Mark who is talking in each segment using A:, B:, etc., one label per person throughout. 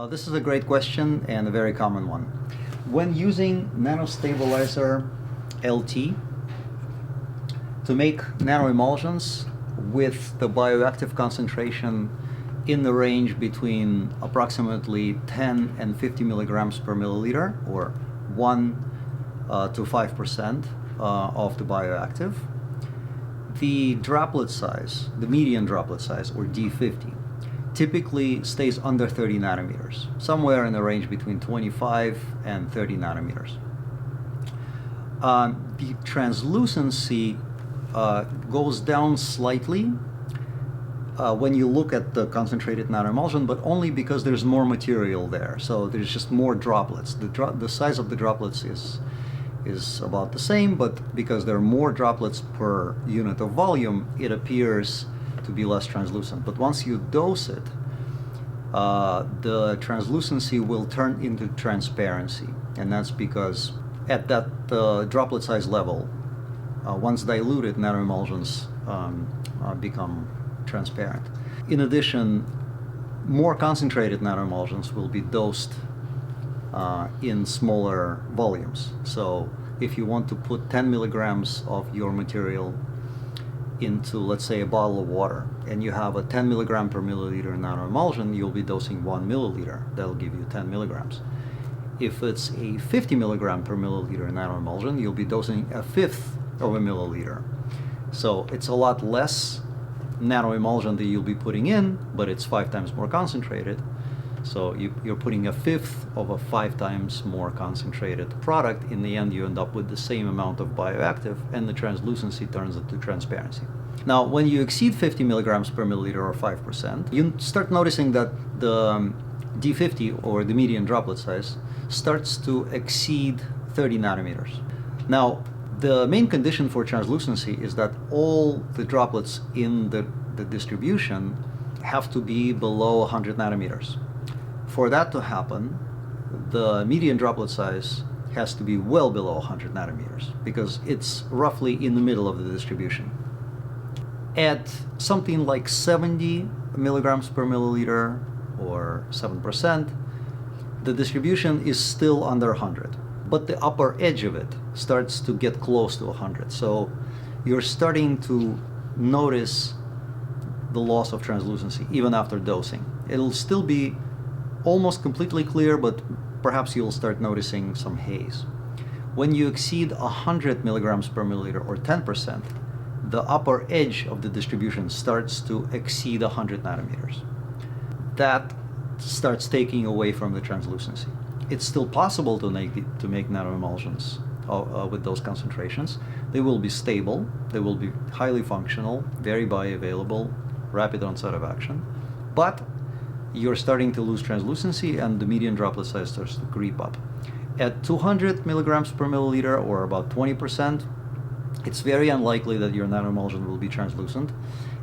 A: This is a great question and a very common one. When using NANOSTABILIZER LT to make nanoemulsions with the bioactive concentration in the range between approximately 10 and 50 milligrams per milliliter, or 1 to 5% of the bioactive, the droplet size, the median droplet size, or D50, typically stays under 30 nanometers, somewhere in the range between 25 and 30 nanometers. The translucency goes down slightly when you look at the concentrated nanoemulsion, but only because there's more material there. So there's just more droplets. The size of the droplets is about the same, but because there are more droplets per unit of volume, it appears to be less translucent. But once you dose it, the translucency will turn into transparency, and that's because at that droplet size level, once diluted, nanoemulsions become transparent. In addition, more concentrated nanoemulsions will be dosed in smaller volumes. So if you want to put 10 milligrams of your material into, let's say, a bottle of water, and you have a 10 milligram per milliliter nanoemulsion, you'll be dosing 1 milliliter. That'll give you 10 milligrams. If it's a 50 milligram per milliliter nanoemulsion, you'll be dosing a fifth of a milliliter. So it's a lot less nanoemulsion that you'll be putting in, but it's 5 times more concentrated. So you're putting a fifth of a 5 times more concentrated product. In the end, you end up with the same amount of bioactive, and the translucency turns into transparency. Now, when you exceed 50 milligrams per milliliter, or 5%, you start noticing that the D50, or the median droplet size, starts to exceed 30 nanometers. Now, the main condition for translucency is that all the droplets in the distribution have to be below 100 nanometers. For that to happen, the median droplet size has to be well below 100 nanometers, because it's roughly in the middle of the distribution. At something like 70 milligrams per milliliter, or 7%, the distribution is still under 100, but the upper edge of it starts to get close to 100. So you're starting to notice the loss of translucency even after dosing. It'll still be almost completely clear, but perhaps you'll start noticing some haze. When you exceed 100 milligrams per milliliter, or 10%, the upper edge of the distribution starts to exceed 100 nanometers. That starts taking away from the translucency. It's still possible to make nanoemulsions with those concentrations. They will be stable, they will be highly functional, very bioavailable, rapid onset of action, but you're starting to lose translucency, and the median droplet size starts to creep up. At 200 milligrams per milliliter, or about 20%, it's very unlikely that your nanoemulsion will be translucent,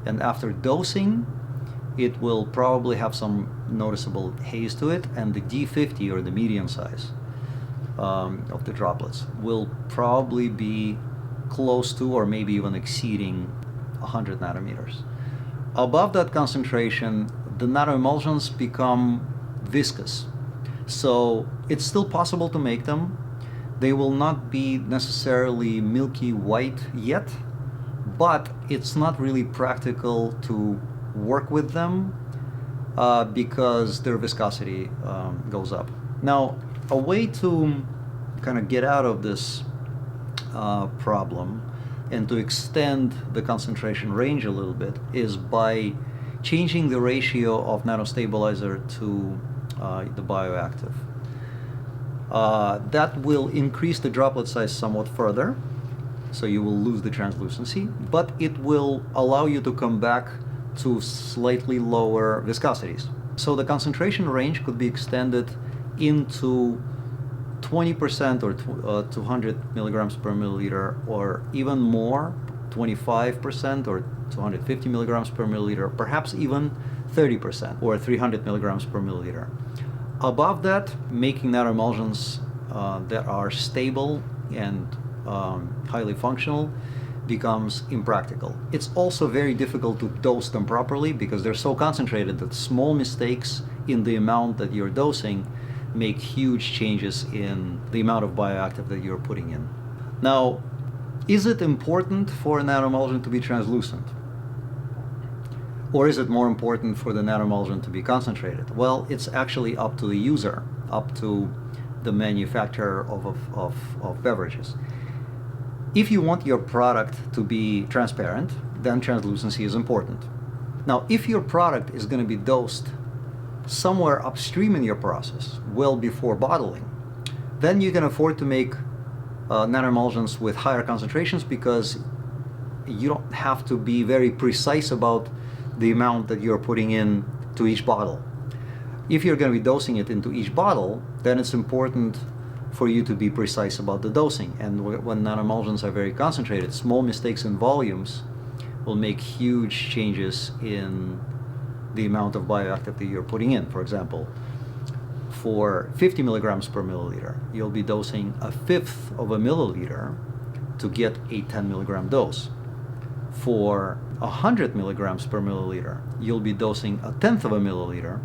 A: and after dosing, it will probably have some noticeable haze to it, and the D50, or the median size of the droplets, will probably be close to, or maybe even exceeding, 100 nanometers. Above that concentration, the nanoemulsions become viscous. So it's still possible to make them. They will not be necessarily milky white yet, but it's not really practical to work with them because their viscosity goes up. Now, a way to kind of get out of this problem and to extend the concentration range a little bit is by changing the ratio of nanostabilizer to the bioactive. That will increase the droplet size somewhat further, so you will lose the translucency, but it will allow you to come back to slightly lower viscosities. So the concentration range could be extended into 20%, or 200 milligrams per milliliter, or even more, 25%, or 250 milligrams per milliliter, perhaps even 30%, or 300 milligrams per milliliter. Above that, making nanoemulsions that are stable and highly functional becomes impractical. It's also very difficult to dose them properly because they're so concentrated that small mistakes in the amount that you're dosing make huge changes in the amount of bioactive that you're putting in. Now, is it important for a nanoemulsion to be translucent? Or is it more important for the nanoemulsion to be concentrated? Well, it's actually up to the user, up to the manufacturer of beverages. If you want your product to be transparent, then translucency is important. Now, if your product is going to be dosed somewhere upstream in your process, well before bottling, then you can afford to make nanoemulsions with higher concentrations, because you don't have to be very precise about the amount that you're putting in to each bottle. If you're going to be dosing it into each bottle, then it's important for you to be precise about the dosing. And when nanoemulsions are very concentrated, small mistakes in volumes will make huge changes in the amount of bioactive that you're putting in. For example, for 50 milligrams per milliliter, you'll be dosing 1/5 of a milliliter to get a 10 milligram dose. For 100 milligrams per milliliter, you'll be dosing 1/10 of a milliliter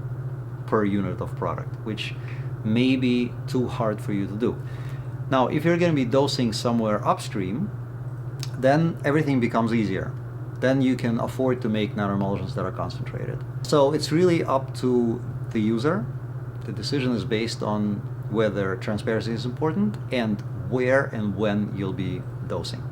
A: per unit of product, which may be too hard for you to do. Now, if you're going to be dosing somewhere upstream, then everything becomes easier. Then you can afford to make nanoemulsions that are concentrated. So it's really up to the user. The decision is based on whether transparency is important and where and when you'll be dosing.